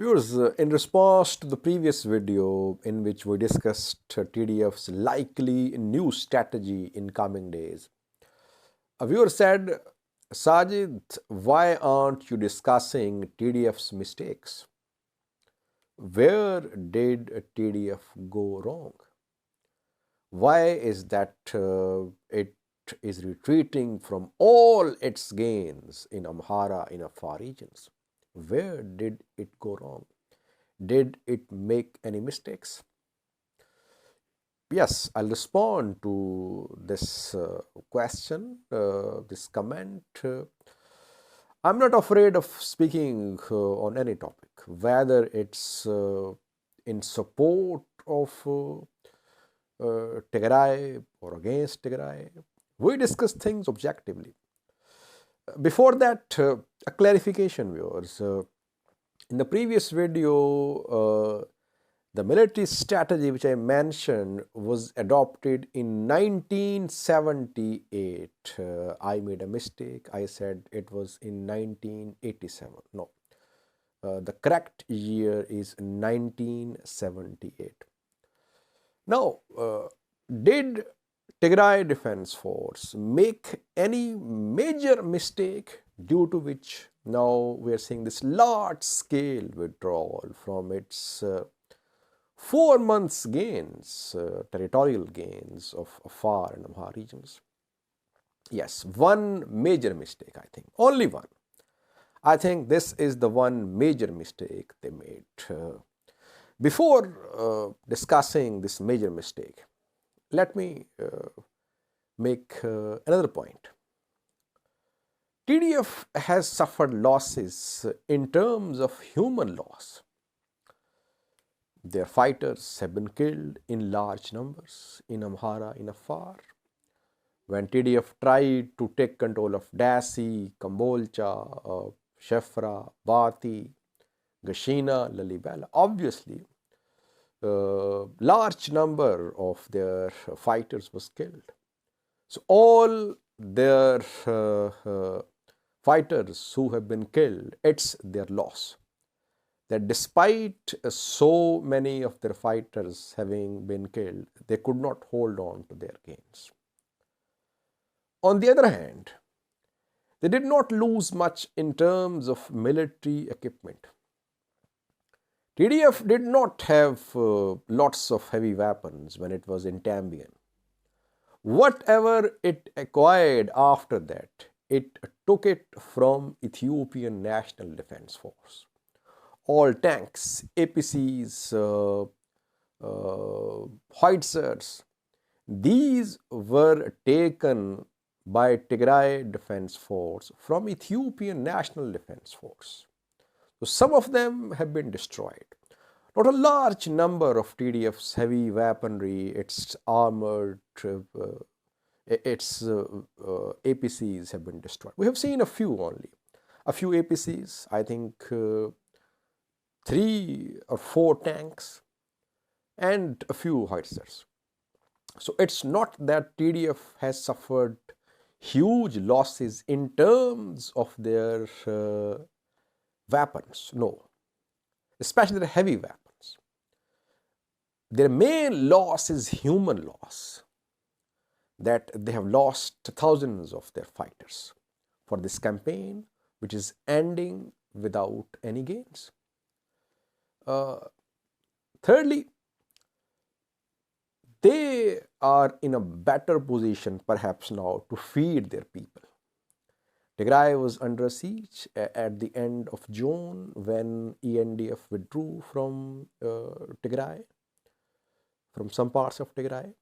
Viewers, in response to the previous video in which we discussed TDF's likely new strategy in coming days, a viewer said, Sajid, why aren't you discussing TDF's mistakes? Where did TDF go wrong? Why is that it is retreating from all its gains in Amhara in Afar regions? Where did it go wrong? Did it make any mistakes? Yes, I'll respond to this question, this comment. I'm not afraid of speaking on any topic, whether it's in support of Tigray or against Tigray. We discuss things objectively. Before that, a clarification, viewers. In the previous video, the military strategy which I mentioned was adopted in 1978. I made a mistake. I said it was in 1987. No, the correct year is 1978. Now, did Tigray Defense Force make any major mistake due to which now we are seeing this large scale withdrawal from its 4 months gains, territorial gains of Afar and Amhara regions? Yes, one major mistake, I think, only one. I think this is the one major mistake they made. Before discussing this major mistake, let me make another point. TDF has suffered losses in terms of human loss. Their fighters have been killed in large numbers in Amhara, in Afar. When TDF tried to take control of Dasi, Kambolcha, Shefra, Bati, Gashina, Lalibela, obviously large number of their fighters was killed. So all their fighters who have been killed, it's their loss. That despite so many of their fighters having been killed, they could not hold on to their gains. On the other hand, they did not lose much in terms of military equipment. TDF did not have lots of heavy weapons when it was in Tambian. Whatever it acquired after that, it took it from Ethiopian National Defense Force. All tanks, APCs, howitzers, these were taken by Tigray Defense Force from Ethiopian National Defense Force. So some of them have been destroyed. Not a large number of TDF's heavy weaponry, its armored, its APCs have been destroyed. We have seen a few only. A few APCs, I think 3 or 4 tanks and a few howitzers. So it's not that TDF has suffered huge losses in terms of their weapons, no, especially the heavy weapons. Their main loss is human loss, that they have lost thousands of their fighters for this campaign, which is ending without any gains. Thirdly, they are in a better position perhaps now to feed their people. Tigray was under siege at the end of June when ENDF withdrew from Tigray, from some parts of Tigray.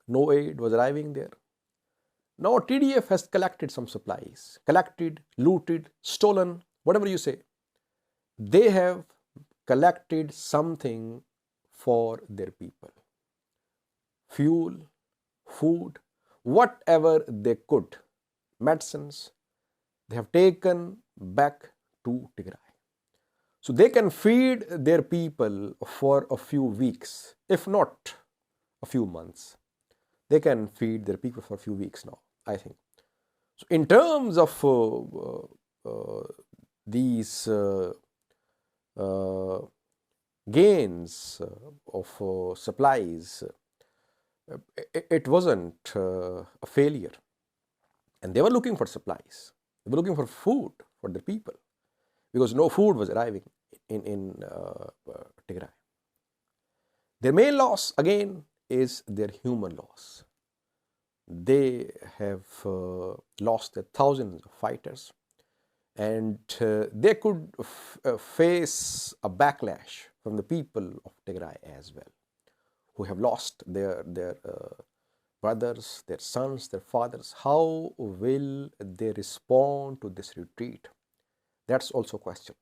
No aid was arriving there. Now TDF has collected some supplies, collected, looted, stolen, whatever you say. They have collected something for their people. Fuel, food, whatever they could, medicines, they have taken back to Tigray. So they can feed their people for a few weeks, if not a few months. They can feed their people for a few weeks now, I think. So in terms of these uh, gains of supplies, it wasn't a failure. And they were looking for supplies. They were looking for food for their people because no food was arriving in Tigray. Their main loss again is their human loss. They have lost their thousands of fighters, and they could face a backlash from the people of Tigray as well, who have lost their brothers, their sons, their fathers. How will they respond to this retreat? That's also a question.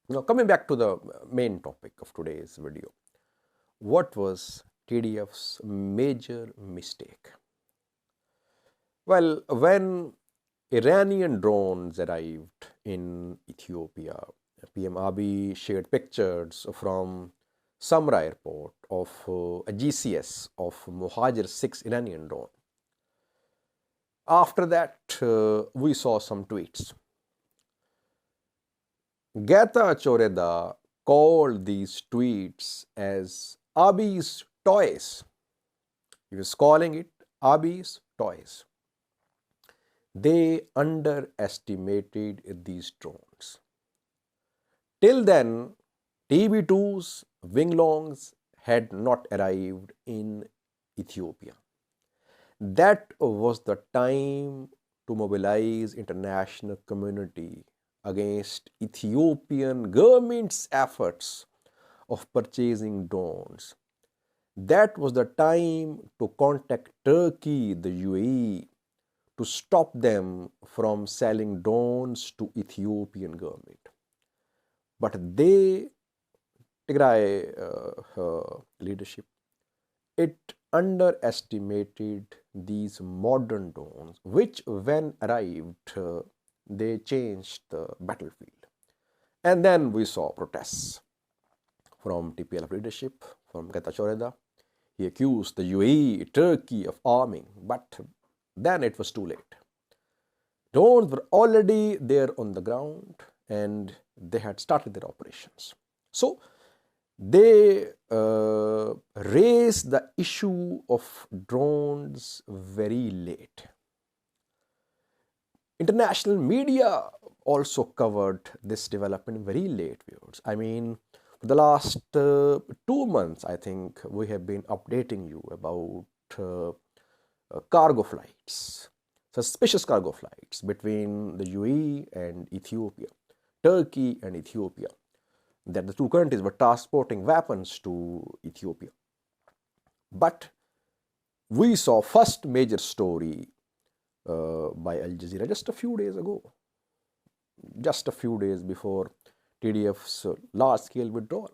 Now, coming back to the main topic of today's video, what was TDF's major mistake? Well, when Iranian drones arrived in Ethiopia, PM Abiy shared pictures from Samra airport of a GCS of Muhajir 6 Iranian drone. After that, we saw some tweets. Geta Choreda called these tweets as Abiy's toys. He was calling it Abiy's toys. They underestimated these drones. Till then, TB2s, Winglongs had not arrived in Ethiopia. That was the time to mobilize international community against Ethiopian government's efforts of purchasing drones. That was the time to contact Turkey, the UAE, to stop them from selling drones to Ethiopian government. But they, Tigray leadership, it underestimated these modern drones, which when arrived, they changed the battlefield. And then we saw protests from TPLF leadership, from Geta Choreda. He accused the UAE, Turkey of arming, but then it was too late. Drones were already there on the ground and they had started their operations. So they raised the issue of drones very late. International media also covered this development very late, viewers. I mean, for the last 2 months, I think we have been updating you about cargo flights, suspicious cargo flights between the UAE and Ethiopia, Turkey and Ethiopia, that the two countries were transporting weapons to Ethiopia. But we saw first major story by Al Jazeera just a few days ago, just a few days before TDF's large-scale withdrawal.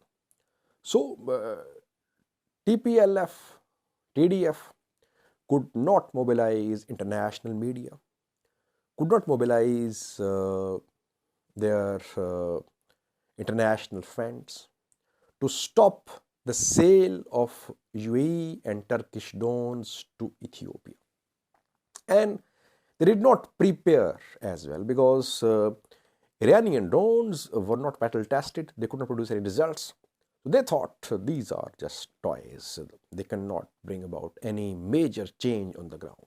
So TPLF, TDF could not mobilize international media, could not mobilize their international friends to stop the sale of UAE and Turkish drones to Ethiopia. And they did not prepare as well because Iranian drones were not battle tested, they could not produce any results. They thought these are just toys, they cannot bring about any major change on the ground.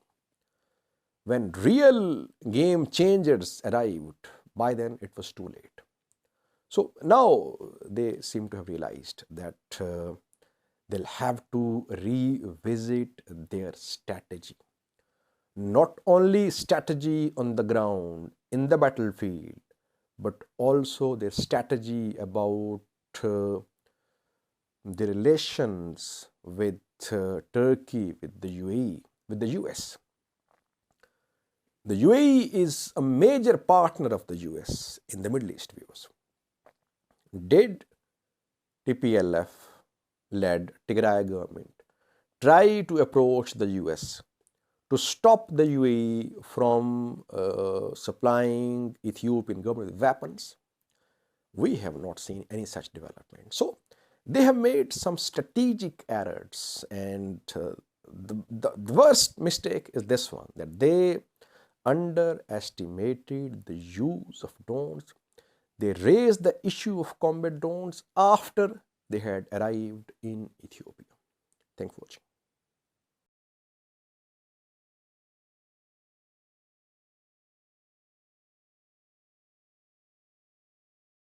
When real game changers arrived, by then it was too late. So now they seem to have realized that they'll have to revisit their strategy. Not only strategy on the ground, in the battlefield, but also their strategy about the relations with Turkey, with the UAE, with the US. The UAE is a major partner of the US in the Middle East, viewers. Did TPLF-led Tigray government try to approach the US to stop the UAE from supplying Ethiopian government with weapons? We have not seen any such development. So they have made some strategic errors, and the worst mistake is this one, that they underestimated the use of drones. They raised the issue of combat drones after they had arrived in Ethiopia.